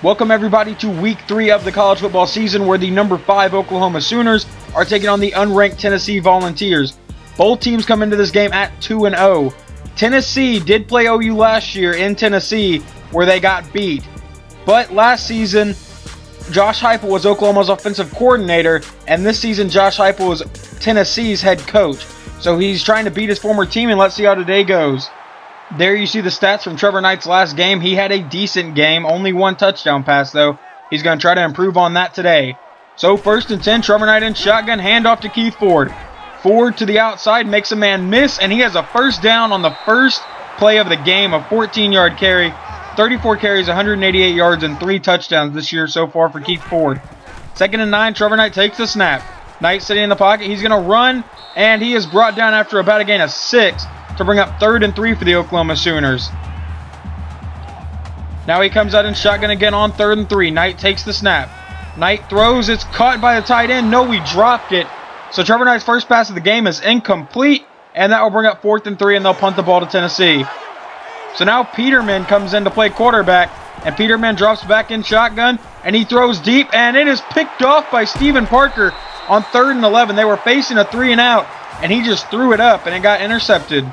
Welcome everybody to week 3 of the college football season, where the number 5 Oklahoma Sooners are taking on the unranked Tennessee Volunteers. Both teams come into this game at 2-0. Tennessee did play OU last year in Tennessee, where they got beat. But last season, Josh Heupel was Oklahoma's offensive coordinator, and this season Josh Heupel was Tennessee's head coach. So he's trying to beat his former team, and let's see how today goes. There you see the stats from Trevor Knight's last game. He had a decent game, only 1 touchdown pass though. He's going to try to improve on that today. So 1st and 10, Trevor Knight in shotgun, handoff to Keith Ford. Ford to the outside, makes a man miss, and he has a first down on the first play of the game, a 14-yard carry. 34 carries, 188 yards, and 3 touchdowns this year so far for Keith Ford. 2nd and 9, Trevor Knight takes the snap. Knight sitting in the pocket, he's going to run, and he is brought down after about a gain of 6 to bring up 3rd and 3 for the Oklahoma Sooners. Now he comes out in shotgun again on 3rd and 3. Knight takes the snap. Knight throws, it's caught by the tight end. No, we dropped it. So Trevor Knight's first pass of the game is incomplete, and that will bring up 4th and 3, and they'll punt the ball to Tennessee. So now Peterman comes in to play quarterback, and Peterman drops back in shotgun, and he throws deep, and it is picked off by Stephen Parker on 3rd and 11. They were facing a 3 and out, and he just threw it up, and it got intercepted.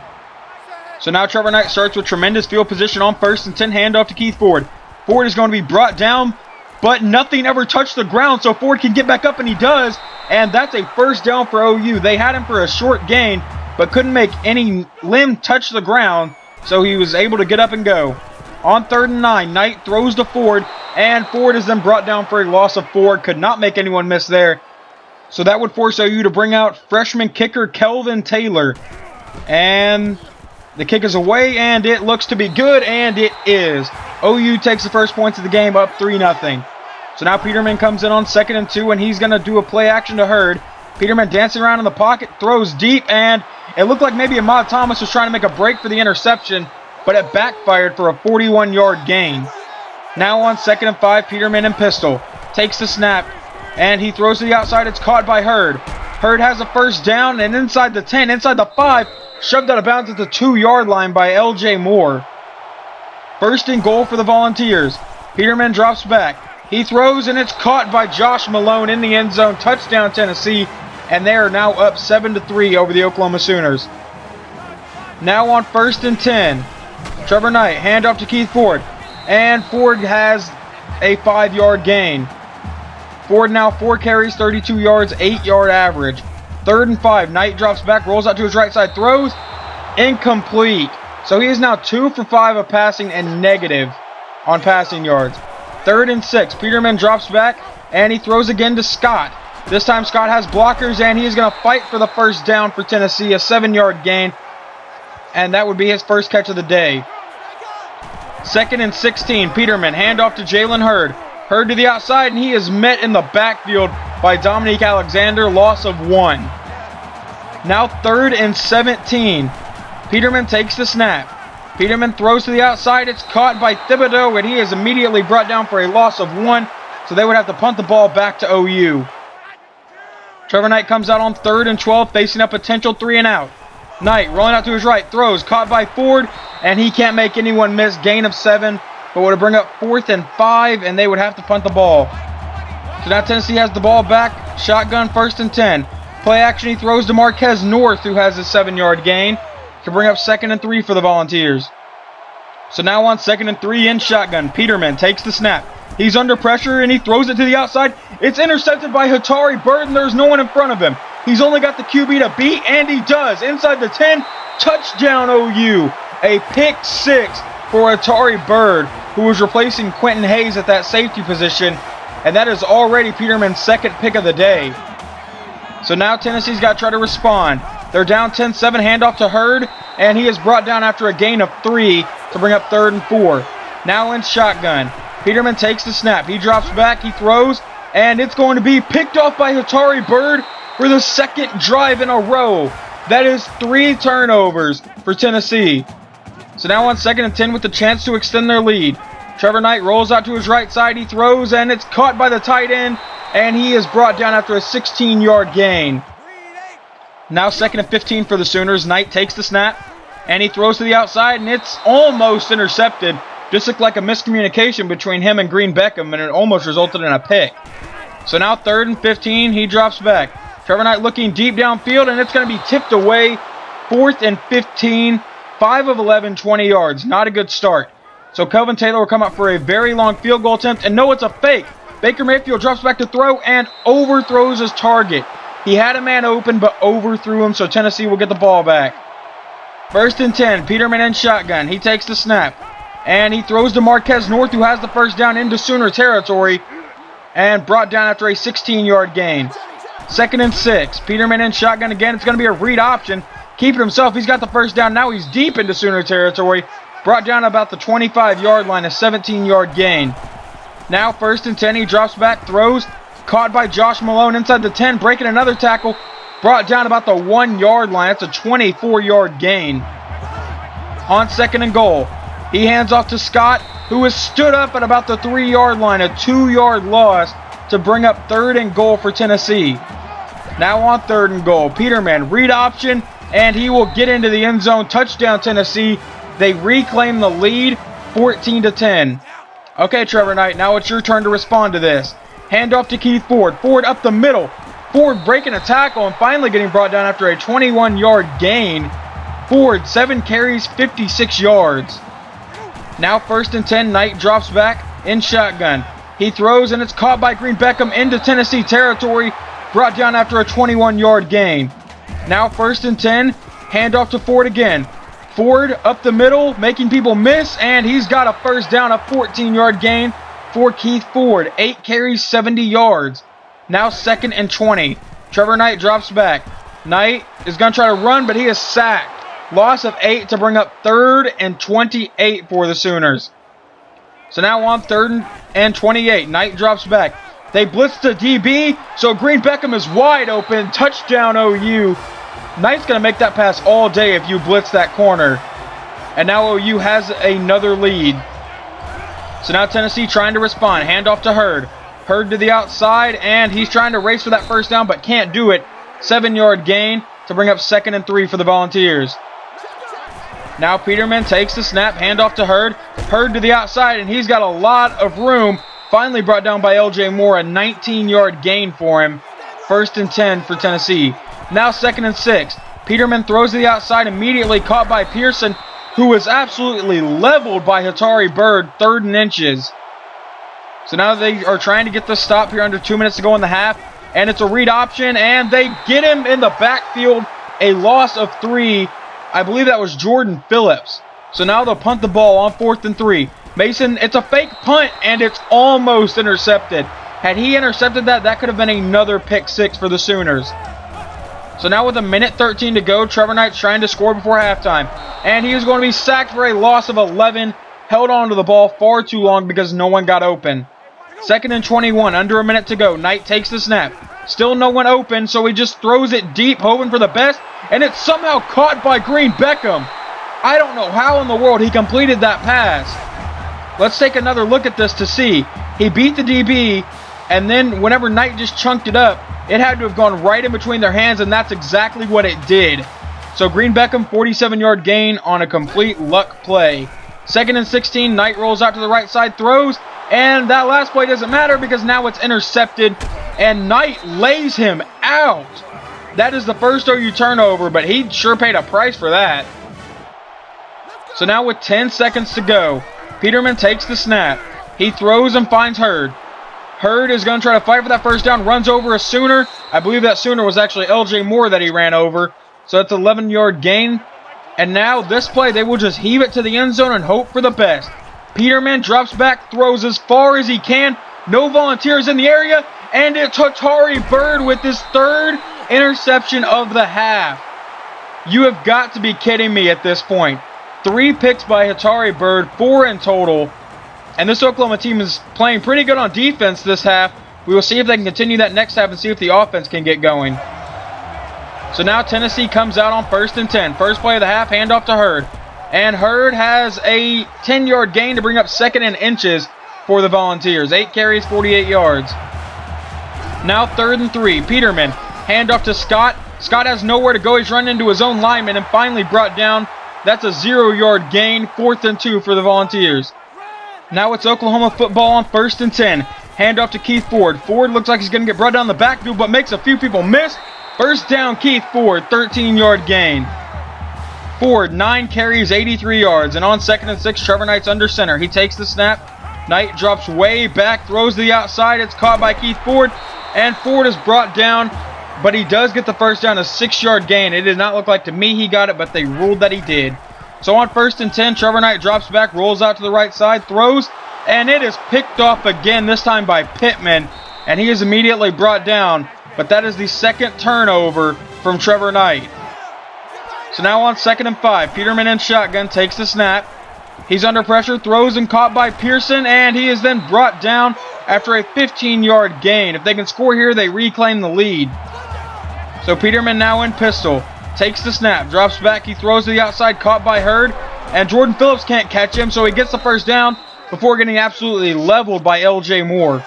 So now Trevor Knight starts with tremendous field position on 1st and 10, handoff to Keith Ford. Ford is going to be brought down, but nothing ever touched the ground, so Ford can get back up, and he does, and that's a first down for OU. They had him for a short gain, but couldn't make any limb touch the ground, so he was able to get up and go. On 3rd and 9, Knight throws to Ford, and Ford is then brought down for a loss of 4. Could not make anyone miss there. So that would force OU to bring out freshman kicker Kelvin Taylor. And the kick is away, and it looks to be good, and it is. OU takes the first points of the game, up 3-0. So now Peterman comes in on 2nd and 2, and he's going to do a play action to Hurd. Peterman dancing around in the pocket, throws deep, and it looked like maybe Ahmad Thomas was trying to make a break for the interception, but it backfired for a 41-yard gain. Now on 2nd and 5, Peterman in pistol. Takes the snap, and he throws to the outside. It's caught by Hurd. Hurd has a first down, and inside the 10, inside the 5, shoved out of bounds at the 2-yard line by L.J. Moore. 1st and goal for the Volunteers. Peterman drops back. He throws, and it's caught by Josh Malone in the end zone. Touchdown, Tennessee, and they are now up 7-3 over the Oklahoma Sooners. Now on 1st and 10, Trevor Knight, handoff to Keith Ford, and Ford has a 5-yard gain. Ford now 4 carries, 32 yards, 8-yard average. 3rd and 5, Knight drops back, rolls out to his right side, throws, incomplete. So he is now 2 for 5 of passing and negative on passing yards. 3rd and 6, Peterman drops back, and he throws again to Scott. This time Scott has blockers, and he is going to fight for the first down for Tennessee, a 7-yard gain, and that would be his first catch of the day. 2nd and 16, Peterman, handoff to Jalen Hurd. Hurd to the outside, and he is met in the backfield by Dominique Alexander, loss of 1. Now 3rd and 17, Peterman takes the snap. Peterman throws to the outside, it's caught by Thibodeau, and he is immediately brought down for a loss of 1, so they would have to punt the ball back to OU. Trevor Knight comes out on 3rd and 12, facing a potential 3 and out. Knight rolling out to his right, throws, caught by Ford, and he can't make anyone miss, gain of 7, but would bring up 4th and 5, and they would have to punt the ball. So now Tennessee has the ball back, shotgun 1st and 10. Play action, he throws to Marquez North, who has a 7-yard gain. Can bring up 2nd and 3 for the Volunteers. So now on 2nd and 3 in shotgun, Peterman takes the snap. He's under pressure, and he throws it to the outside. It's intercepted by Hatari Bird, and there's no one in front of him. He's only got the QB to beat, and he does. Inside the 10, touchdown OU. A pick 6 for Hatari Bird, who was replacing Quentin Hayes at that safety position, and that is already Peterman's 2nd pick of the day. So now Tennessee's got to try to respond. They're down 10-7, handoff to Hurd, and he is brought down after a gain of 3 to bring up 3rd and 4. Now in shotgun, Peterman takes the snap. He drops back, he throws, and it's going to be picked off by Hatari Bird for the 2nd drive in a row. That is 3 turnovers for Tennessee. So now on 2nd and 10 with the chance to extend their lead. Trevor Knight rolls out to his right side, he throws, and it's caught by the tight end, and he is brought down after a 16-yard gain. Now 2nd and 15 for the Sooners. Knight takes the snap, and he throws to the outside, and it's almost intercepted. Just looked like a miscommunication between him and Green Beckham, and it almost resulted in a pick. So now 3rd and 15, he drops back. Trevor Knight looking deep downfield, and it's going to be tipped away. 4th and 15, 5 of 11, 20 yards. Not a good start. So Kelvin Taylor will come up for a very long field goal attempt, and no, it's a fake. Baker Mayfield drops back to throw and overthrows his target. He had a man open, but overthrew him, so Tennessee will get the ball back. 1st and 10, Peterman in shotgun. He takes the snap, and he throws to Marquez North, who has the first down into Sooner territory, and brought down after a 16-yard gain. 2nd and 6, Peterman in shotgun again. It's going to be a read option. Keep it himself. He's got the first down. Now he's deep into Sooner territory. Brought down about the 25-yard line, a 17-yard gain. Now 1st and 10, he drops back, throws, caught by Josh Malone inside the 10, breaking another tackle, brought down about the 1-yard line. That's a 24-yard gain. On 2nd and goal, he hands off to Scott, who has stood up at about the 3-yard line, a 2-yard loss to bring up 3rd and goal for Tennessee. Now on 3rd and goal, Peterman, read option, and he will get into the end zone. Touchdown, Tennessee. They reclaim the lead, 14-10. Okay, Trevor Knight, now it's your turn to respond to this. Hand off to Keith Ford. Ford up the middle. Ford breaking a tackle and finally getting brought down after a 21-yard gain. Ford, 7 carries, 56 yards. Now 1st and 10, Knight drops back in shotgun. He throws, and it's caught by Green Beckham into Tennessee territory, brought down after a 21-yard gain. Now 1st and 10, handoff to Ford again. Ford up the middle, making people miss, and he's got a first down, a 14-yard gain for Keith Ford. 8 carries, 70 yards. Now 2nd and 20. Trevor Knight drops back. Knight is going to try to run, but he is sacked. Loss of 8 to bring up 3rd and 28 for the Sooners. So now on 3rd and 28. Knight drops back. They blitz the DB, so Green Beckham is wide open. Touchdown OU. Knight's going to make that pass all day if you blitz that corner. And now OU has another lead. So now Tennessee trying to respond. Handoff to Hurd. Hurd to the outside, and he's trying to race for that first down, but can't do it. 7-yard gain to bring up 2nd and 3 for the Volunteers. Now Peterman takes the snap. Handoff to Hurd. Hurd to the outside, and he's got a lot of room. Finally brought down by L.J. Moore. A 19-yard gain for him. 1st and 10 for Tennessee. Now 2nd and 6. Peterman throws to the outside, immediately caught by Pearson, who was absolutely leveled by Hatari Bird, 3rd and inches. So now they are trying to get the stop here under 2 minutes to go in the half, and it's a read option, and they get him in the backfield, a loss of 3. I believe that was Jordan Phillips. So now they'll punt the ball on 4th and 3. Mason, it's a fake punt, and it's almost intercepted. Had he intercepted that, that could have been another pick 6 for the Sooners. So now with 1:13 to go, Trevor Knight's trying to score before halftime. And he is going to be sacked for a loss of 11. Held on to the ball far too long because no one got open. 2nd and 21, under a minute to go. Knight takes the snap. Still no one open, so he just throws it deep, hoping for the best. And it's somehow caught by Green Beckham. I don't know how in the world he completed that pass. Let's take another look at this to see. He beat the DB, and then whenever Knight just chunked it up, it had to have gone right in between their hands, and that's exactly what it did. So Green Beckham, 47-yard gain on a complete luck play. 2nd and 16, Knight rolls out to the right side, throws, and that last play doesn't matter because now it's intercepted, and Knight lays him out. That is the first OU turnover, but he sure paid a price for that. So now with 10 seconds to go, Peterman takes the snap. He throws and finds Hurd. Hurd is going to try to fight for that first down, runs over a Sooner. I believe that Sooner was actually L.J. Moore that he ran over. So that's an 11-yard gain. And now this play, they will just heave it to the end zone and hope for the best. Peterman drops back, throws as far as he can. No Volunteers in the area. And it's Hatari Bird with his 3rd interception of the half. You have got to be kidding me at this point. 3 picks by Hatari Bird, 4 in total. And this Oklahoma team is playing pretty good on defense this half. We will see if they can continue that next half and see if the offense can get going. So now Tennessee comes out on 1st and 10. First play of the half, handoff to Hurd. And Hurd has a 10-yard gain to bring up 2nd and inches for the Volunteers. 8 carries, 48 yards. Now 3rd and 3. Peterman, handoff to Scott. Scott has nowhere to go. He's running into his own lineman and finally brought down. That's a 0-yard gain. 4th and 2 for the Volunteers. Now it's Oklahoma football on 1st and 10. Handoff to Keith Ford. Ford looks like he's going to get brought down the backfield, but makes a few people miss. First down, Keith Ford, 13-yard gain. Ford, 9 carries, 83 yards. And on 2nd and 6, Trevor Knight's under center. He takes the snap. Knight drops way back, throws to the outside. It's caught by Keith Ford, and Ford is brought down, but he does get the first down, a 6-yard gain. It did not look like to me he got it, but they ruled that he did. So on 1st and 10, Trevor Knight drops back, rolls out to the right side, throws, and it is picked off again, this time by Pittman, and he is immediately brought down. But that is the 2nd turnover from Trevor Knight. So now on 2nd and 5, Peterman in shotgun, takes the snap. He's under pressure, throws and caught by Pearson, and he is then brought down after a 15-yard gain. If they can score here, they reclaim the lead. So Peterman now in pistol, takes the snap, drops back, he throws to the outside, caught by Hurd, and Jordan Phillips can't catch him, so he gets the first down before getting absolutely leveled by L.J. Moore.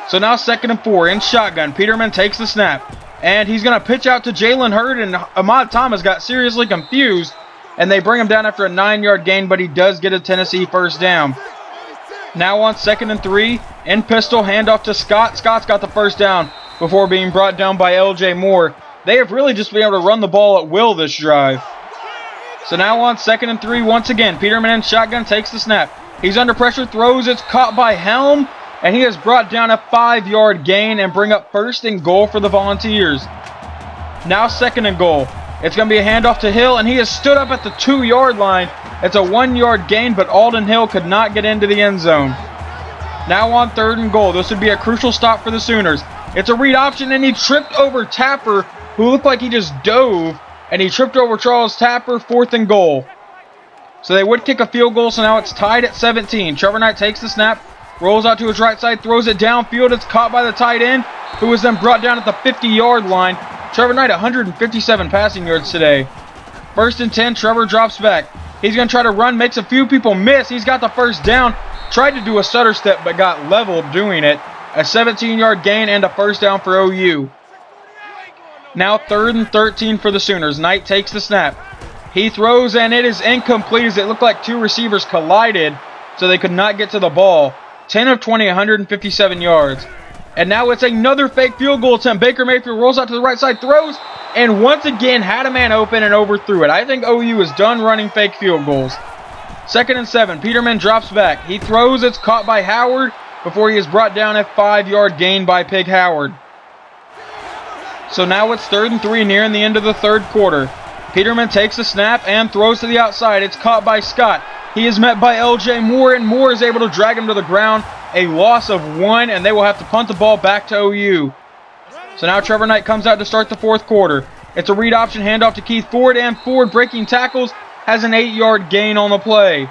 So now 2nd and 4, in shotgun, Peterman takes the snap, and he's going to pitch out to Jalen Hurd, and Ahmad Thomas got seriously confused, and they bring him down after a 9-yard gain, but he does get a Tennessee first down. Now on 2nd and 3, in pistol, handoff to Scott. Scott's got the first down before being brought down by L.J. Moore. They have really just been able to run the ball at will this drive. So now on 2nd and 3, once again, Peterman in shotgun, takes the snap. He's under pressure, throws, it's caught by Helm, and he has brought down a 5-yard gain and bring up 1st and goal for the Volunteers. Now 2nd and goal. It's going to be a handoff to Hill, and he has stood up at the 2-yard line. It's a 1-yard gain, but Alden Hill could not get into the end zone. Now on 3rd and goal. This would be a crucial stop for the Sooners. It's a read option, and he tripped over Tapper, who looked like he just dove, and he tripped over Charles Tapper, 4th and goal. So they would kick a field goal, so now it's tied at 17. Trevor Knight takes the snap, rolls out to his right side, throws it downfield. It's caught by the tight end, who was then brought down at the 50-yard line. Trevor Knight, 157 passing yards today. 1st and 10, Trevor drops back. He's going to try to run, makes a few people miss. He's got the first down. Tried to do a stutter step, but got leveled doing it. A 17-yard gain and a first down for OU. Now 3rd and 13 for the Sooners. Knight takes the snap. He throws, and it is incomplete as it looked like 2 receivers collided, so they could not get to the ball. 10 of 20, 157 yards. And now it's another fake field goal attempt. Baker Mayfield rolls out to the right side, throws, and once again had a man open and overthrew it. I think OU is done running fake field goals. 2nd and 7, Peterman drops back. He throws, it's caught by Howard before he is brought down a 5-yard gain by Pig Howard. So now it's 3rd and 3 nearing the end of the 3rd quarter. Peterman takes the snap and throws to the outside. It's caught by Scott. He is met by L.J. Moore, and Moore is able to drag him to the ground. A loss of 1, and they will have to punt the ball back to OU. So now Trevor Knight comes out to start the 4th quarter. It's a read option handoff to Keith Ford, and Ford, breaking tackles, has an 8-yard gain on the play.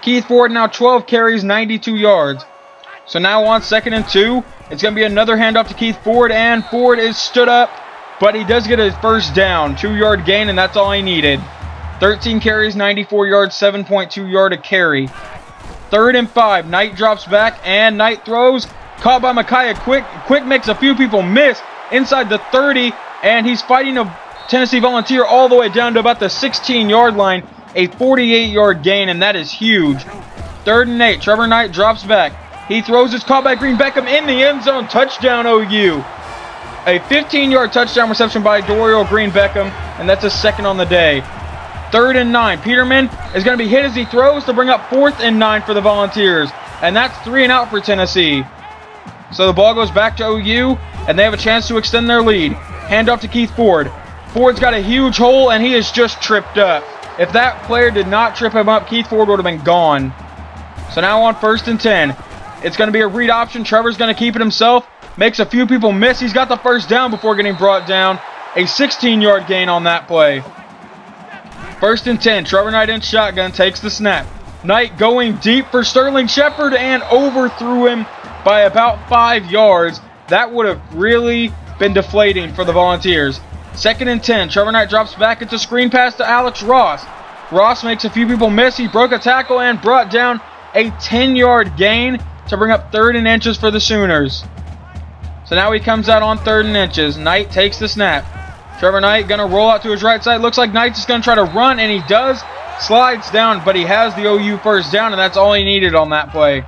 Keith Ford now 12 carries, 92 yards. So now on 2nd and 2, it's going to be another handoff to Keith Ford, and Ford is stood up, but he does get his first down. 2-yard gain, and that's all he needed. 13 carries, 94 yards, 7.2 yard a carry. 3rd and 5, Knight drops back, and Knight throws. Caught by Micaiah Quick. Quick makes a few people miss inside the 30, and he's fighting a Tennessee Volunteer all the way down to about the 16-yard line. A 48-yard gain, and that is huge. 3rd and 8, Trevor Knight drops back. He throws, it's caught by Green Beckham in the end zone. Touchdown OU. A 15-yard touchdown reception by Dorial Green Beckham, and that's his 2nd on the day. 3rd and 9. Peterman is going to be hit as he throws to bring up 4th and 9 for the Volunteers. And that's 3 and out for Tennessee. So the ball goes back to OU, and they have a chance to extend their lead. Handoff to Keith Ford. Ford's got a huge hole, and he is just tripped up. If that player did not trip him up, Keith Ford would have been gone. So now on 1st and 10. It's going to be a read option. Trevor's going to keep it himself. Makes a few people miss. He's got the first down before getting brought down. A 16-yard gain on that play. 1st and 10. Trevor Knight in shotgun takes the snap. Knight going deep for Sterling Shepard and overthrew him by about 5 yards. That would have really been deflating for the Volunteers. 2nd and 10. Trevor Knight drops back. It's a screen pass to Alex Ross. Ross makes a few people miss. He broke a tackle and brought down a 10-yard gain to bring up 3rd and inches for the Sooners. So now he comes out on 3rd and inches. Knight takes the snap. Trevor Knight going to roll out to his right side. Looks like Knight's just going to try to run, and he does. Slides down, but he has the OU first down, and that's all he needed on that play.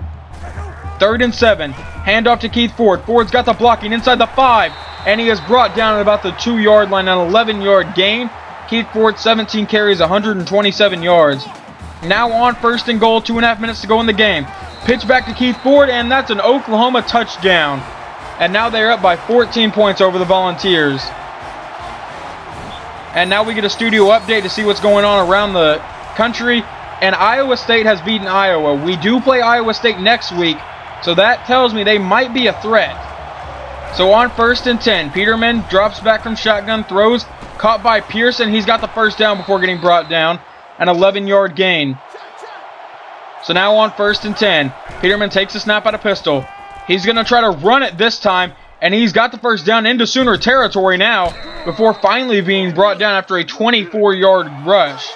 3rd and 7. Handoff to Keith Ford. Ford's got the blocking inside the 5, and he is brought down at about the 2-yard line, an 11-yard gain. Keith Ford, 17 carries, 127 yards. Now on 1st and goal, 2.5 minutes to go in the game. Pitch back to Keith Ford, and that's an Oklahoma touchdown. And now they're up by 14 points over the Volunteers. And now we get a studio update to see what's going on around the country. And Iowa State has beaten Iowa. We do play Iowa State next week, so that tells me they might be a threat. So on 1st and 10, Peterman drops back from shotgun, throws, caught by Pearson. He's got the first down before getting brought down. An 11-yard gain. So now on 1st and 10, Peterman takes a snap out of pistol. He's going to try to run it this time, and he's got the first down into Sooner territory now before finally being brought down after a 24-yard rush.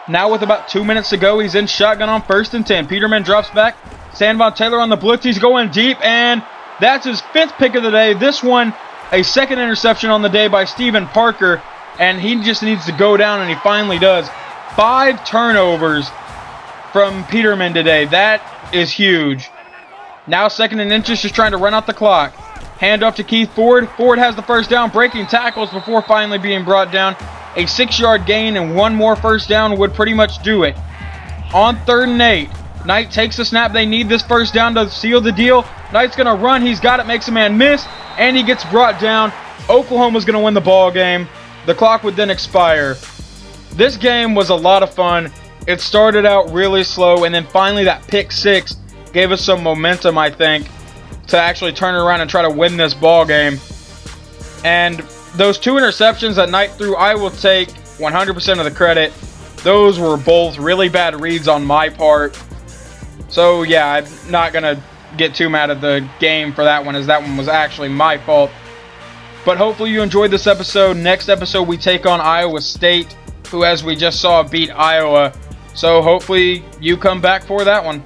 Now with about 2 minutes to go, he's in shotgun on 1st and 10. Peterman drops back. Sanvon Taylor on the blitz. He's going deep, and that's his 5th pick of the day. This one, a 2nd interception on the day by Stephen Parker, and he just needs to go down, and he finally does. 5 turnovers from Peterman today. That is huge. Now 2nd and inches, just trying to run out the clock. Handoff to Keith Ford. Ford has the first down, breaking tackles before finally being brought down. A 6-yard gain and one more first down would pretty much do it. On 3rd and 8, Knight takes the snap. They need this first down to seal the deal. Knight's going to run. He's got it, makes a man miss, and he gets brought down. Oklahoma's going to win the ball game. The clock would then expire. This game was a lot of fun. It started out really slow, and then finally that pick 6 gave us some momentum, I think, to actually turn it around and try to win this ball game. And those 2 interceptions that Knight threw, I will take 100% of the credit. Those were both really bad reads on my part. So yeah, I'm not going to get too mad at the game for that one, as that one was actually my fault. But hopefully you enjoyed this episode. Next episode we take on Iowa State, who, as we just saw, beat Iowa. So hopefully you come back for that one.